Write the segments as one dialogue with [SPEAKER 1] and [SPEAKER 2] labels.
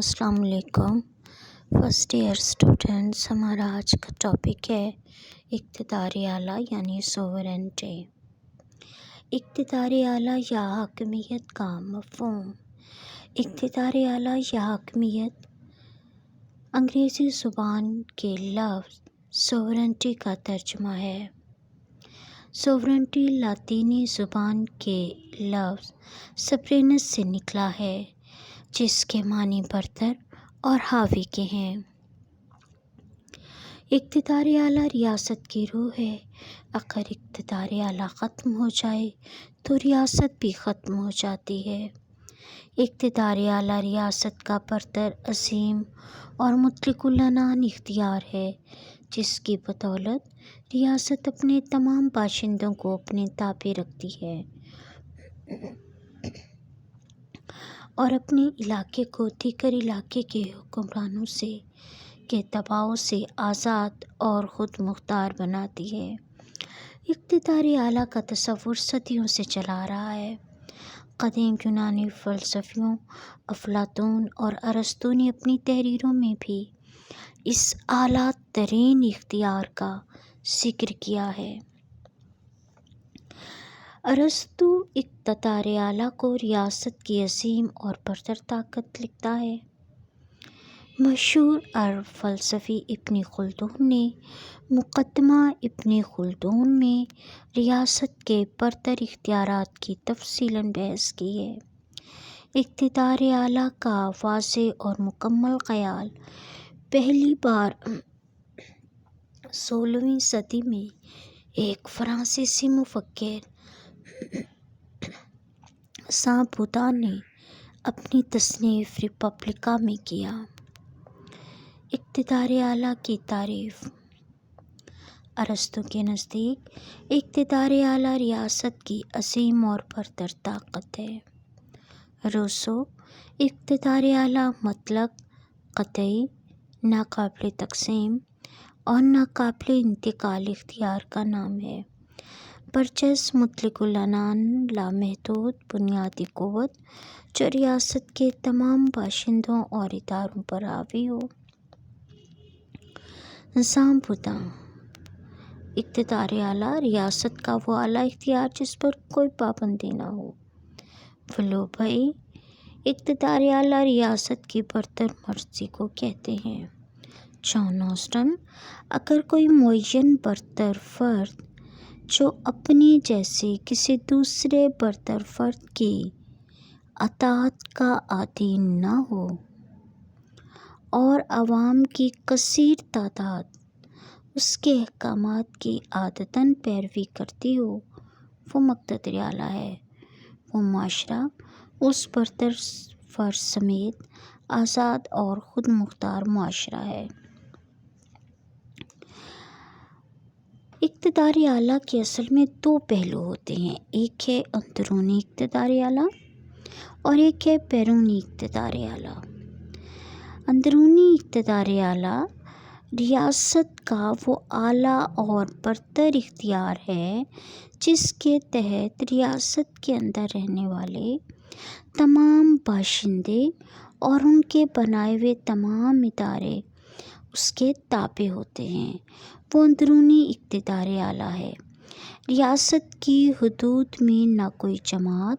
[SPEAKER 1] السلام علیکم first year students. ہمارا آج کا ٹاپک ہے اقتدار اعلیٰ یعنی سوورنٹی۔ اقتدار اعلیٰ یا حاکمیت کا مفہوم۔ اقتدار اعلیٰ یا حاکمیت انگریزی زبان کے لفظ سوورنٹی کا ترجمہ ہے۔ سوورنٹی لاطینی زبان کے لفظ سپرینس سے نکلا ہے، جس کے معنی برتر اور حاوی کے ہیں۔ اقتدار اعلیٰ ریاست کی روح ہے۔ اگر اقتدار اعلیٰ ختم ہو جائے تو ریاست بھی ختم ہو جاتی ہے۔ اقتدار اعلیٰ ریاست کا برتر عظیم اور مطلق العنان اختیار ہے، جس کی بدولت ریاست اپنے تمام باشندوں کو اپنے تابع رکھتی ہے اور اپنے علاقے کو دیگر علاقے کے حکمرانوں کے دباؤ سے آزاد اور خود مختار بناتی ہے۔ اقتدار اعلیٰ کا تصور صدیوں سے چلا آ رہا ہے۔ قدیم یونانی فلسفیوں افلاطون اور ارسطو نے اپنی تحریروں میں بھی اس اعلیٰ ترین اختیار کا ذکر کیا ہے۔ ارسطو اقتدار اعلیٰ کو ریاست کی عظیم اور برتر طاقت لکھتا ہے۔ مشہور عرب فلسفی ابن خلدون نے مقدمہ ابن خلدون میں ریاست کے برتر اختیارات کی تفصیلاً بحث کی ہے۔ اقتدار اعلیٰ کا واضح اور مکمل خیال پہلی بار 16ویں صدی میں ایک فرانسیسی مفکر ساں بودا نے اپنی تصنیف ریپبلکا میں کیا۔ اقتدار اعلیٰ کی تعریف۔ ارسطو کے نزدیک اقتدار اعلیٰ ریاست کی عظیم اور برتر طاقت ہے۔ روسو اقتدار اعلیٰ مطلق، قطعی، ناقابل تقسیم اور ناقابل انتقال اختیار کا نام ہے، برچس مطلق العنان لامحدود بنیادی قوت جو ریاست کے تمام باشندوں اور اداروں پر حاوی ہو۔ ساں بودا۔ اقتدار اعلیٰ ریاست کا وہ اعلیٰ اختیار جس پر کوئی پابندی نہ ہو۔ ولوبھائی اقتدار اعلیٰ ریاست کی برتر مرضی کو کہتے ہیں۔ جان آسٹن اگر کوئی معین برتر فرد جو اپنے جیسے کسی دوسرے برتر فرد کی اطاعت کا عادی نہ ہو اور عوام کی کثیر تعداد اس کے احکامات کی عادتاً پیروی کرتی ہو، وہ مقتدر اعلیٰ ہے۔ وہ معاشرہ اس برتر فرد سمیت آزاد اور خود مختار معاشرہ ہے۔ اقتدار اعلیٰ کے اصل میں دو پہلو ہوتے ہیں، ایک ہے اندرونی اقتدار اعلیٰ اور ایک ہے بیرونی اقتدار اعلیٰ۔ اندرونی اقتدار اعلیٰ ریاست کا وہ اعلیٰ اور برتر اختیار ہے جس کے تحت ریاست کے اندر رہنے والے تمام باشندے اور ان کے بنائے ہوئے تمام ادارے اس کے تابع ہوتے ہیں۔ وہ اندرونی اقتدار اعلیٰ ہے۔ ریاست کی حدود میں نہ کوئی جماعت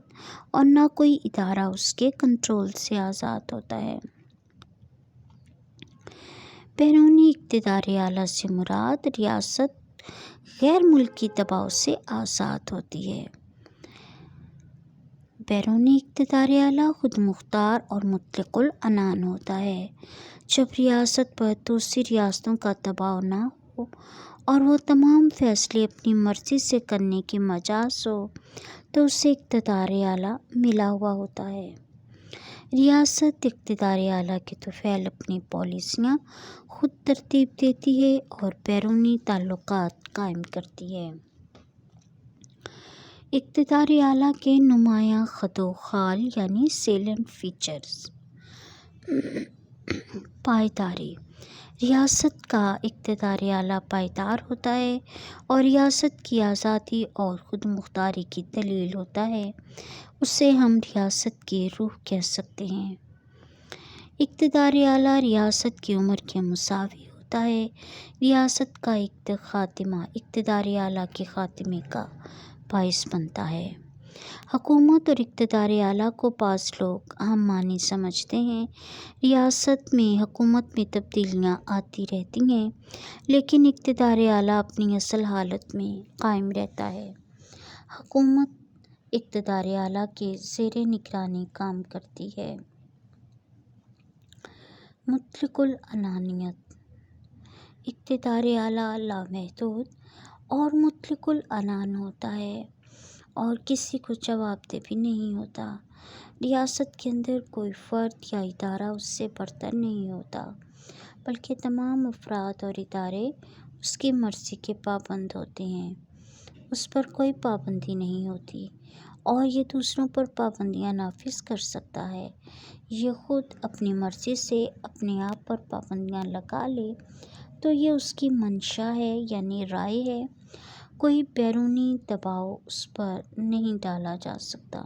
[SPEAKER 1] اور نہ کوئی ادارہ اس کے کنٹرول سے آزاد ہوتا ہے۔ بیرونی اقتدار اعلیٰ سے مراد ریاست غیر ملکی دباؤ سے آزاد ہوتی ہے۔ بیرونی اقتدار اعلیٰ خود مختار اور مطلق العنان ہوتا ہے۔ جب ریاست پر دوسری ریاستوں کا دباؤ نہ ہو اور وہ تمام فیصلے اپنی مرضی سے کرنے کی مجاز ہو تو اسے اقتدار اعلیٰ ملا ہوا ہوتا ہے۔ ریاست اقتدار اعلیٰ کے طفیل اپنی پالیسیاں خود ترتیب دیتی ہے اور بیرونی تعلقات قائم کرتی ہے۔ اقتدار اعلیٰ کے نمایاں خد و خال یعنی سیلنٹ فیچرز۔ پائیداری۔ ریاست کا اقتدار اعلیٰ پائیدار ہوتا ہے اور ریاست کی آزادی اور خود مختاری کی دلیل ہوتا ہے۔ اسے ہم ریاست کی روح کہہ سکتے ہیں۔ اقتدار اعلیٰ ریاست کی عمر کے مساوی ہوتا ہے۔ ریاست کا خاتمہ اقتدار اعلیٰ کے خاتمے کا باعث بنتا ہے۔ حکومت اور اقتدار اعلیٰ کو بعض لوگ عام معنی سمجھتے ہیں۔ ریاست میں حکومت میں تبدیلیاں آتی رہتی ہیں، لیکن اقتدار اعلیٰ اپنی اصل حالت میں قائم رہتا ہے۔ حکومت اقتدار اعلیٰ کے زیر نگرانی کام کرتی ہے۔ مطلق العنانیت: اقتدار اعلیٰ لامحدود اور مطلق العنان ہوتا ہے اور کسی کو جواب دہ بھی نہیں ہوتا۔ ریاست کے اندر کوئی فرد یا ادارہ اس سے برتر نہیں ہوتا، بلکہ تمام افراد اور ادارے اس کی مرضی کے پابند ہوتے ہیں۔ اس پر کوئی پابندی نہیں ہوتی اور یہ دوسروں پر پابندیاں نافذ کر سکتا ہے۔ یہ خود اپنی مرضی سے اپنے آپ پر پابندیاں لگا لے تو یہ اس کی منشا ہے، یعنی رائے ہے۔ کوئی بیرونی دباؤ اس پر نہیں ڈالا جا سکتا۔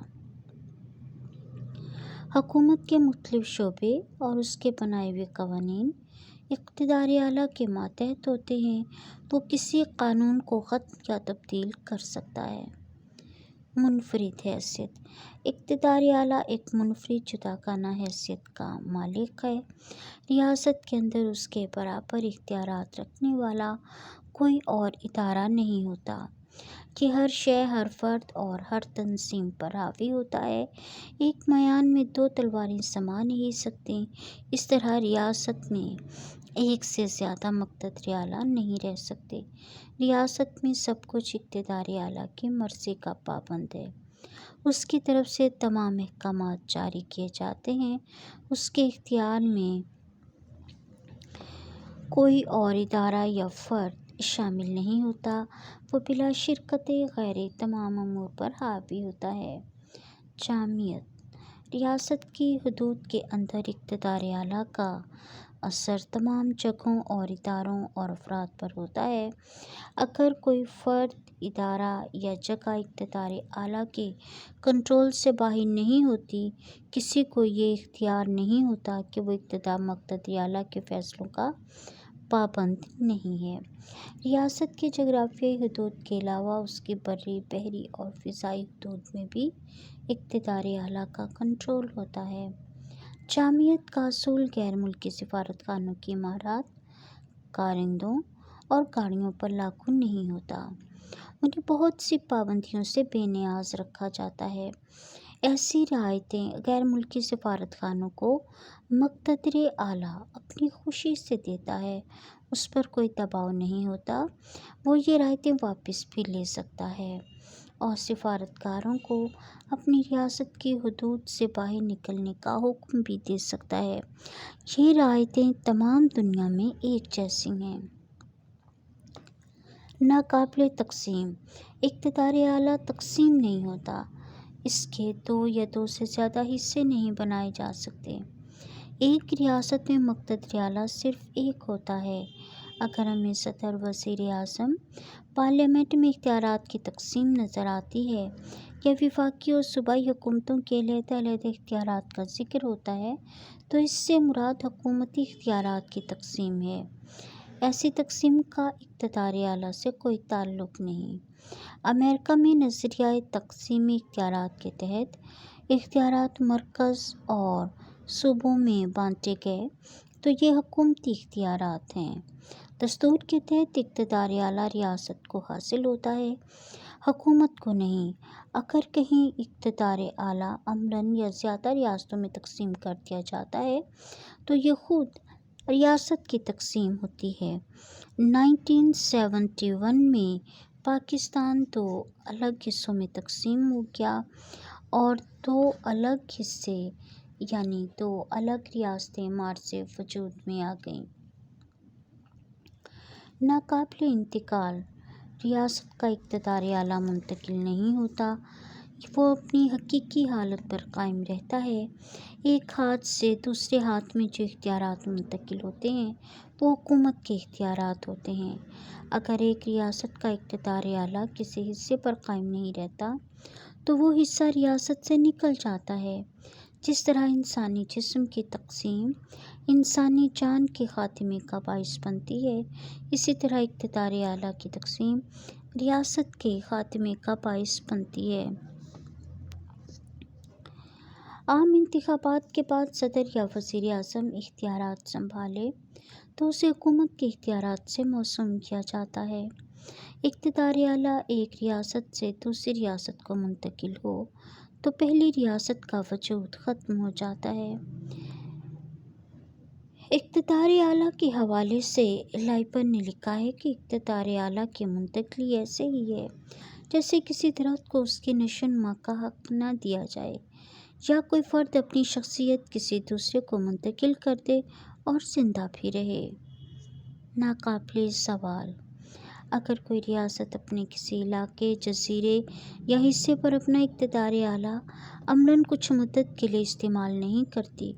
[SPEAKER 1] حکومت کے مختلف شعبے اور اس کے بنائے ہوئے قوانین اقتدار اعلیٰ کے ماتحت ہوتے ہیں۔ وہ کسی قانون کو ختم یا تبدیل کر سکتا ہے۔ منفرد حیثیت: اقتدار اعلیٰ ایک منفرد جداگانہ حیثیت کا مالک ہے۔ ریاست کے اندر اس کے برابر اختیارات رکھنے والا کوئی اور ادارہ نہیں ہوتا۔ یہ ہر شے، ہر فرد اور ہر تنظیم پر حاوی ہوتا ہے۔ ایک میان میں دو تلواریں سما نہیں سکتیں، اس طرح ریاست میں ایک سے زیادہ مقتدر اعلیٰ نہیں رہ سکتے۔ ریاست میں سب کچھ اقتدار اعلیٰ کی مرضی کا پابند ہے۔ اس کی طرف سے تمام احکامات جاری کیے جاتے ہیں۔ اس کے اختیار میں کوئی اور ادارہ یا فرد شامل نہیں ہوتا۔ وہ بلا شرکت غیرِ تمام امور پر حاوی ہوتا ہے۔ جامعیت: ریاست کی حدود کے اندر اقتدار اعلیٰ کا اثر تمام جگہوں اور اداروں اور افراد پر ہوتا ہے۔ اگر کوئی فرد، ادارہ یا جگہ اقتدار اعلیٰ کے کنٹرول سے باہر نہیں ہوتی، کسی کو یہ اختیار نہیں ہوتا کہ وہ مقتدر اعلیٰ کے فیصلوں کا پابند نہیں ہے۔ ریاست کی جغرافیائی حدود کے علاوہ اس کی بری، بحری اور فضائی حدود میں بھی اقتدار اعلیٰ کا کنٹرول ہوتا ہے۔ جامعیت کا اصول غیر ملکی سفارت خانوں کی عمارات، کارندوں اور گاڑیوں پر لاگو نہیں ہوتا۔ انہیں بہت سی پابندیوں سے بے نیاز رکھا جاتا ہے۔ ایسی رعایتیں غیر ملکی سفارت خانوں کو مقتدر اعلیٰ اپنی خوشی سے دیتا ہے۔ اس پر کوئی دباؤ نہیں ہوتا۔ وہ یہ رعایتیں واپس بھی لے سکتا ہے اور سفارتکاروں کو اپنی ریاست کی حدود سے باہر نکلنے کا حکم بھی دے سکتا ہے۔ یہ رعایتیں تمام دنیا میں ایک جیسی ہیں۔ ناقابل تقسیم: اقتدار اعلیٰ تقسیم نہیں ہوتا۔ اس کے دو یا دو سے زیادہ حصے نہیں بنائے جا سکتے۔ ایک ریاست میں مقتدر اعلیٰ صرف ایک ہوتا ہے۔ اگر ہمیں صدر، وزیر اعظم، پارلیمنٹ میں اختیارات کی تقسیم نظر آتی ہے یا وفاقی اور صوبائی حکومتوں کے علیحدہ علیحدہ اختیارات کا ذکر ہوتا ہے تو اس سے مراد حکومتی اختیارات کی تقسیم ہے۔ ایسی تقسیم کا اقتدار اعلیٰ سے کوئی تعلق نہیں۔ امریکہ میں نظریۂ تقسیم اختیارات کے تحت اختیارات مرکز اور صوبوں میں بانٹے گئے تو یہ حکومتی اختیارات ہیں۔ دستور کے تحت اقتدار اعلیٰ ریاست کو حاصل ہوتا ہے، حکومت کو نہیں۔ اگر کہیں اقتدار اعلیٰ عملاً یا زیادہ ریاستوں میں تقسیم کر دیا جاتا ہے تو یہ خود ریاست کی تقسیم ہوتی ہے۔ 1971 میں پاکستان دو الگ حصوں میں تقسیم ہو گیا اور دو الگ حصے یعنی دو الگ ریاستیں معرض وجود میں آ گئیں۔ ناقابل انتقال: ریاست کا اقتدار اعلیٰ منتقل نہیں ہوتا، وہ اپنی حقیقی حالت پر قائم رہتا ہے۔ ایک ہاتھ سے دوسرے ہاتھ میں جو اختیارات منتقل ہوتے ہیں وہ حکومت کے اختیارات ہوتے ہیں۔ اگر ایک ریاست کا اقتدار اعلیٰ کسی حصے پر قائم نہیں رہتا تو وہ حصہ ریاست سے نکل جاتا ہے۔ جس طرح انسانی جسم کی تقسیم انسانی جان کے خاتمے کا باعث بنتی ہے، اسی طرح اقتدار اعلیٰ کی تقسیم ریاست کے خاتمے کا باعث بنتی ہے۔ عام انتخابات کے بعد صدر یا وزیر اعظم اختیارات سنبھالے تو اسے حکومت کے اختیارات سے موسوم کیا جاتا ہے۔ اقتدار اعلیٰ ایک ریاست سے دوسری ریاست کو منتقل ہو تو پہلی ریاست کا وجود ختم ہو جاتا ہے۔ اقتدار اعلیٰ کے حوالے سے لائبر نے لکھا ہے کہ اقتدار اعلیٰ کی منتقلی ایسے ہی ہے جیسے کسی درخت کو اس کے نشو و نما کا حق نہ دیا جائے یا کوئی فرد اپنی شخصیت کسی دوسرے کو منتقل کر دے اور زندہ بھی رہے۔ ناقابل سوال: اگر کوئی ریاست اپنے کسی علاقے، جزیرے یا حصے پر اپنا اقتدار اعلیٰ عملاً کچھ مدت کے لیے استعمال نہیں کرتی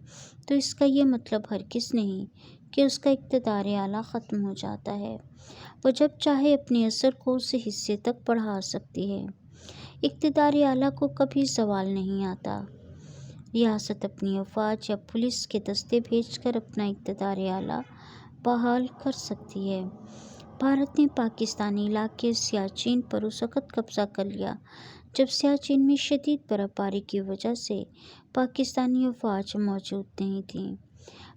[SPEAKER 1] تو اس کا یہ مطلب ہرگز نہیں کہ اس کا اقتدار اعلیٰ ختم ہو جاتا ہے۔ وہ جب چاہے اپنے اثر کو اس حصے تک بڑھا سکتی ہے۔ اقتدار اعلیٰ کو کبھی زوال نہیں آتا۔ ریاست اپنی افواج یا پولیس کے دستے بھیج کر اپنا اقتدار اعلیٰ بحال کر سکتی ہے۔ بھارت نے پاکستانی علاقے سیاچن پر اس وقت قبضہ کر لیا جب سیاچن میں شدید برف باری کی وجہ سے پاکستانی افواج موجود نہیں تھیں۔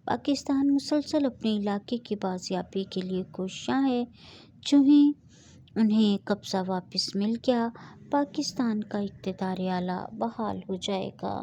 [SPEAKER 1] پاکستان مسلسل اپنے علاقے کی بازیابی کے لیے کوشاں ہے۔ جو ہی انہیں قبضہ واپس مل گیا، پاکستان کا اقتدار اعلیٰ بحال ہو جائے گا۔